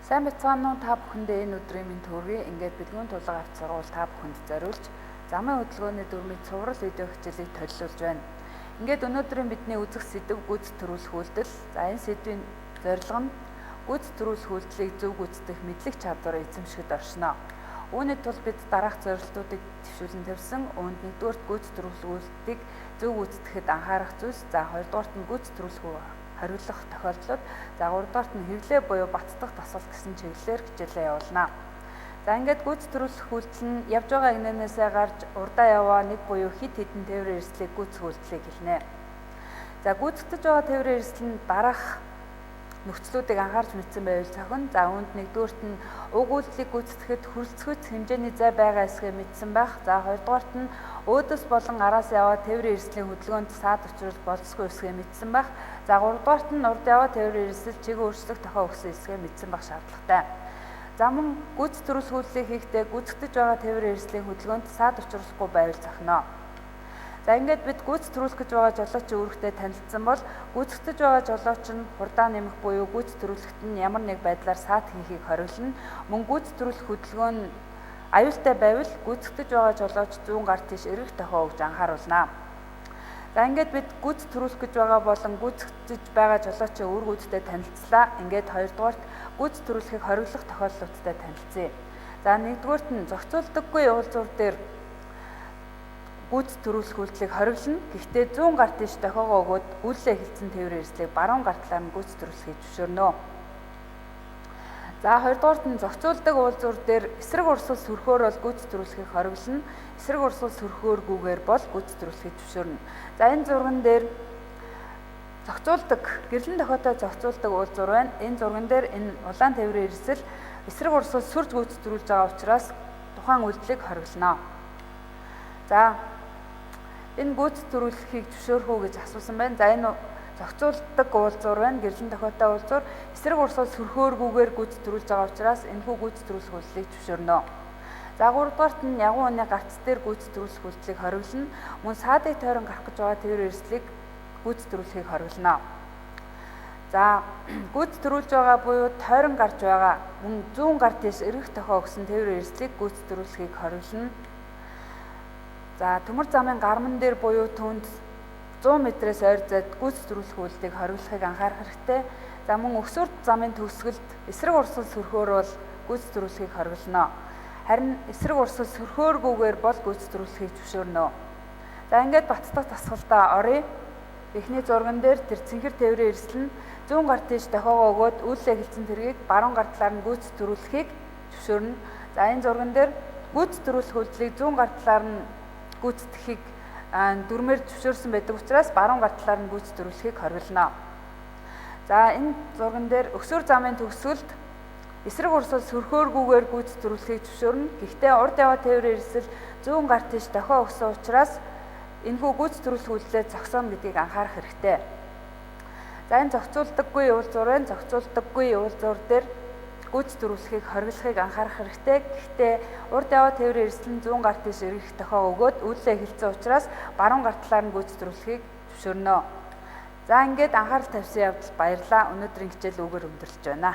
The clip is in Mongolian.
Сайн бацгаана уу та бүхэндээ энэ өдрийн минь төргий. Ингээд бэлгүүн тулга авч сургууль та бүхэнд зориулж замын хөдөлгөөний дөрмийн цуврал видео хичээлийг төлөвлөж байна. Ингээд өнөөдрийн бидний үзэх сэдэв гүйцэд төрүүлэх үйлдэл. За энэ сэдвийн зорилго нь гүйцэд төрүүлэх үйлдэлийг зөв гүйцэтгэх мэдлэг чадвар эзэмшихэд оршино. Үүний тулд бид дараах зорилтуудыг төвшүүлэн тавьсан. Үүнд нэгдүгээрт гүйцэд төрүүлэх үйлдэлийг зөв гүйцэтгэхэд анхаарах зүйлс. За хоёрдугаарт нь гүйцэд төрүүлэх хариулах тохиолдлууд, за гуравдугаарт нь хэвлээ буюу бацдах тасгал гэсэн чиглэлээр хичээлээ явуулна. За ингээд гүйцэд төрүүлэх үйлдэл нь явж байгаа агнанасаа гарч урдаа яваа нэг буюу хэд хэдэн тээврийн эрсдлийг гүйцэх үйлдэлийг хэлнэ. За гүйцэтгэж байгаа тээврийн эрсдэл нь дараах нөхцлүүдийг анхаарч мэдсэн байвал цохин. За үүнд нэгдүгээрт нь уг үйлдэлийг гүйцэтгэхэд хүрэлцэхүйц хэмжээний зай байгаа эсгээ мэдсэн байх. За хоёрдугаарт нь өөдөөс болон араас яваа тээврийн эрсдлийн хөдөлгөөнд саад учруулах болцсогүй эсгээ мэдсэн байх. За гуравдугаарт нь урд яваа тээврийн эрсдэл чиглэл өөрчлөх тохио өгсөн эсгээ мэдсэн байх шаардлагатай. За мөн гүйцэд төрүүлэх үйлдэлийг хийхдээ гүйцэтгэж байгаа тээврийн эрсдлийн хөдөлгөөнд саад учруулахгүй байвал зохино. За ингээд бид гүйцэд төрүүлэх гэж байгаа жолоочийн үүрэгтэй танилцсан бол гүйцэтгэж байгаа жолооч нь хурдаа нэмэх буюу гүйцэд төрүүлэхэд нь ямар нэг байдлаар саад хийхийг хориглоно. Мөн гүйцэд төрүүлэх хөдөлгөөн нь аюултай байвал гүйцэтгэж байгаа жолооч зүүн гар тийш эргэх тохио өгж анхааруулна. За ингээд бид гүйцэд төрүүлэх гэж байгаа болон гүйцэтгэж байгаа жолоочийн үүргүүдтэй танилцлаа. Ингээд хоёрдугаарт гүйцэд төрүүлэхийг хориглох тохиолдлуудтай танилцъя. За нэгдүгээрт нь зохицуулдаггүй уулзуур дээр гүйцэд төрүүлэх үйлдэлийг хориглоно. Гэхдээ зүүн гар тийш тохиогоо өгөөд үйлээ эхэлсэн тээврийн эрсдлийг баруун гар талаар нь гүйцэд төрүүлэхийг зөвшөөрнө. За хоёрдугаарт нь зохицуулдаг уулзуур дээр эсрэг урсгал сөрхөөр бол гүйцэд төрүүлэхийг хориглоно. Эсрэг урсгал сөрхөөргүйгээр бол гүйцэд төрүүлэхийг зөвшөөрнө. За энэ зурган дээр зохицуулдаг гэрлэн тохиотой зохицуулдаг уулзуур байна. Энэ зурган дээр энэ улаан тээврийн эрсдэл эсрэг урсгал сүрж гүйцэд төрүүлж байгаа учраас тухайн үйлдэлийг хориглоно. За энэ гүйцэд төрүүлэхийг зөвшөөрөх үү гэж асуусан байна. За энэ зохицуулдаг уулзуур байна. Гэрлэн тохиотой уулзуур эсрэг урсгал сөрхөөргүйгээр гүйцэд төрүүлж байгаа учраас энэхүү гүйцэд төрүүлэх үйлдэлийг зөвшөөрнө. За гуравдугаарт нь ягуун оны гарц дээр гүйцэд төрүүлэх үйлдэлийг хориглоно. Мөн саадыг тойрон гарах гэж байгаа тээврийн эрсдлийг гүйцэд төрүүлэхийг хориглоно. За гүйцэд төрүүлж байгаа буюу тойрон гарч байгаа мөн зүүн гар тийш эргэх тохио өгсөн тээврийн эрсдлийг гүйцэд төрүүлэхийг хориглоно. За төмөр замын гарман дээр буюу түүнд 100 м-ээс ойр зайд гүйцэд төрүүлэх үйлдэлийг хориглохыг анхаарах хэрэгтэй. За мөн өксөрт замын төгсгөлд эсрэг урсгал сөрхөөр бол гүйцэд төрүүлэхийг хориглоно. Харин эсрэг урсгал сөрхөөргүйгээр бол гүйцэд төрүүлэхийг зөвшөөрнө. За ингээд бацдах тасгалдаа оръё. Эхний зурган дээр тэр цэнхэр тээврийн эрсдэл нь зүүн гар тийш тохиогоо өгөөд үйлээ эхэлсэн тэргийг баруун гар талаар нь гүйцэд төрүүлэхийг зөвшөөрнө. За энэ зурган дээр гүйцэд төрүүлэх үйлдэлийг зүүн гар талаар нь гүйцэтгэхийг дүрмээр зөвшөөрсөн байдаг учраас баруун гар талаар нь гүйцэд төрүүлэхийг хориглоно. За энэ зурган дээр өксөр замын төгсгөлд эсрэг урсгал сөрхөөргүйгээр гүйцэд төрүүлэхийг зөвшөөрнө. Гэхдээ урд яваа тээврийн эрсдэл зүүн гар тийш тохио өгсөн учраас энэхүү гүйцэд төрүүлэх үйлдэлээ зогсооно гэдгийг анхаарах хэрэгтэй. За энэ зохицуулдаггүй уулзуур байна. Зохицуулдаггүй уулзуур дээр гүйцэд төрүүлэхийг хориглохыг анхаарах хэрэгтэй. Гэхдээ урд яваа тээврийн эрсдэл нь зүүн гар тийш эргэх тохио өгөөд үйлээ эхэлсэн учраас баруун гар талаар нь гүйцэд төрүүлэхийг зөвшөөрнө. За ингээд анхаарал тавьсан явдал баярлалаа. Өнөөдрийн хичээл үүгээр өндөрлөж байна.